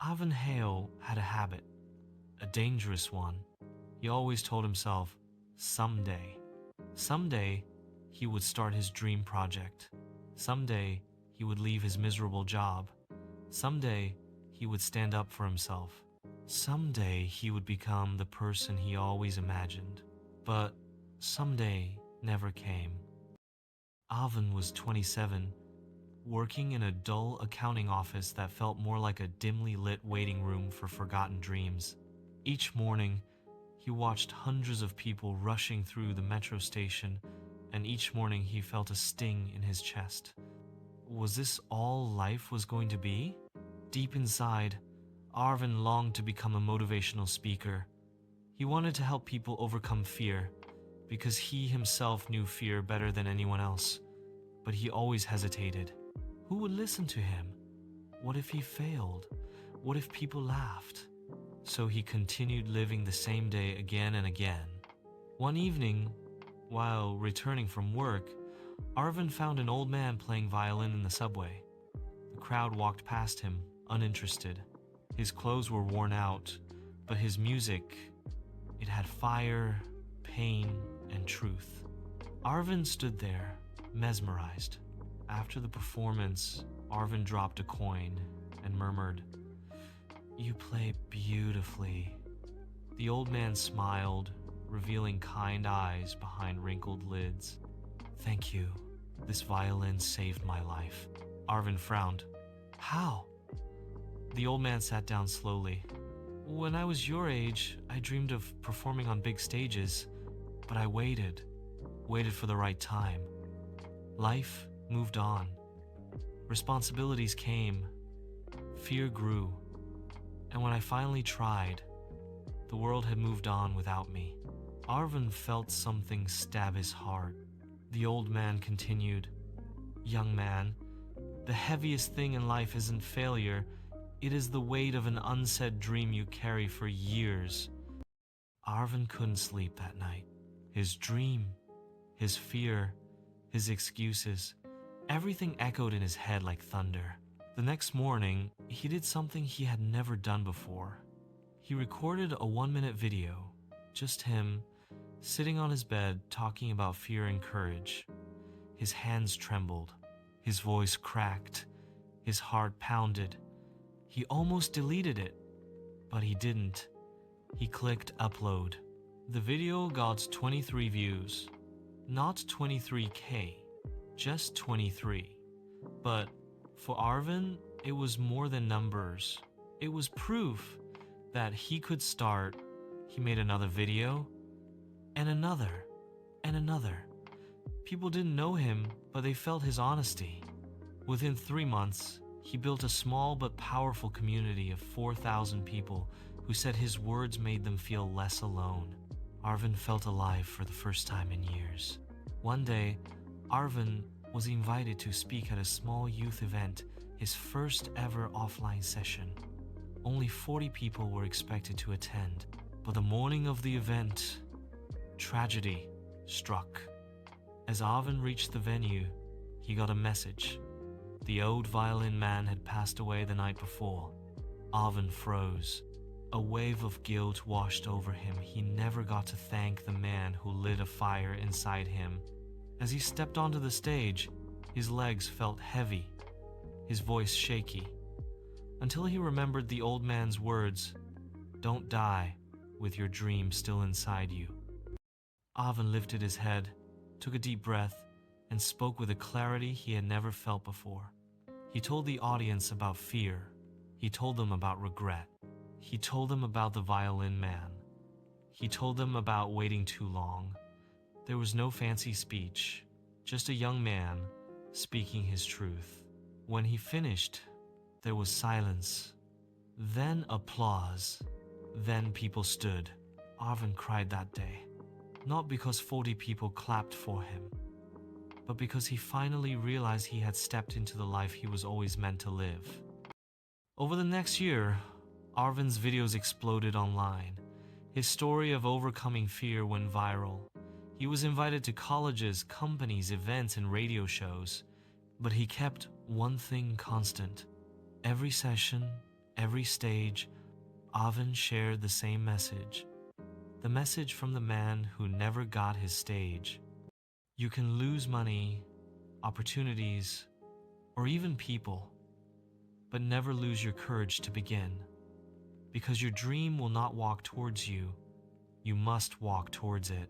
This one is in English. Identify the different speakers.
Speaker 1: Ivan Hale had a habit, a dangerous one. He always told himself, someday. Someday, he would start his dream project. Someday, he would leave his miserable job. Someday, he would stand up for himself. Someday, he would become the person he always imagined. But someday never came. Ivan was 27, working in a dull accounting office that felt more like a dimly lit waiting room for forgotten dreams. Each morning, he watched hundreds of people rushing through the metro station, and each morning he felt a sting in his chest. Was this all life was going to be? Deep inside, Arvin longed to become a motivational speaker. He wanted to help people overcome fear, because he himself knew fear better than anyone else. But he always hesitated. Who would listen to him? What if he failed? What if people laughed? So he continued living the same day again and again. One evening, while returning from work, Arvin found an old man playing violin in the subway. The crowd walked past him, uninterested. His clothes were worn out, but his music, it had fire, pain, and truth. Arvin stood there, mesmerized. After the performance, Arvin dropped a coin and murmured, "You play beautifully." The old man smiled, revealing kind eyes behind wrinkled lids. "Thank you. This violin saved my life." Arvin frowned. "How?" The old man sat down slowly. "When I was your age, I dreamed of performing on big stages, but I waited for the right time. Life moved on. Responsibilities came. Fear grew. And when I finally tried, the world had moved on without me." Arvin felt something stab his heart. The old man continued, "Young man, the heaviest thing in life isn't failure. It is the weight of an unsaid dream you carry for years." Arvin couldn't sleep that night. His dream, his fear, his excuses, everything echoed in his head like thunder. The next morning, he did something he had never done before. He recorded a 1-minute video, just him, sitting on his bed talking about fear and courage. His hands trembled, his voice cracked, his heart pounded. He almost deleted it, but he didn't. He clicked upload. The video got 23 views. Not 23K, just 23. But for Arvin, it was more than numbers. It was proof that he could start. He made another video, and another, and another. People didn't know him, but they felt his honesty. Within 3 months, he built a small but powerful community of 4,000 people who said his words made them feel less alone. Arvin felt alive for the first time in years. One day, Arvin was invited to speak at a small youth event, his first ever offline session. Only 40 people were expected to attend, but the morning of the event, tragedy struck. As Arvin reached the venue, he got a message. The old violin man had passed away the night before. Arvin froze. A wave of guilt washed over him. He never got to thank the man who lit a fire inside him. As he stepped onto the stage, his legs felt heavy, his voice shaky, until he remembered the old man's words, "Don't die with your dream still inside you." Arvin lifted his head, took a deep breath, and spoke with a clarity he had never felt before. He told the audience about fear. He told them about regret. He told them about the violin man. He told them about waiting too long. There was no fancy speech, just a young man speaking his truth. When he finished, there was silence, then applause, then people stood. Arvin cried that day, not because 40 people clapped for him, but because he finally realized he had stepped into the life he was always meant to live. Over the next year, Arvin's videos exploded online. His story of overcoming fear went viral. He was invited to colleges, companies, events, and radio shows. But he kept one thing constant. Every session, Every stage often shared the same message, the message from the man who never got his stage. You can lose money, opportunities, or even people, but never lose your courage to begin. Because your dream will not walk towards you, you must walk towards it.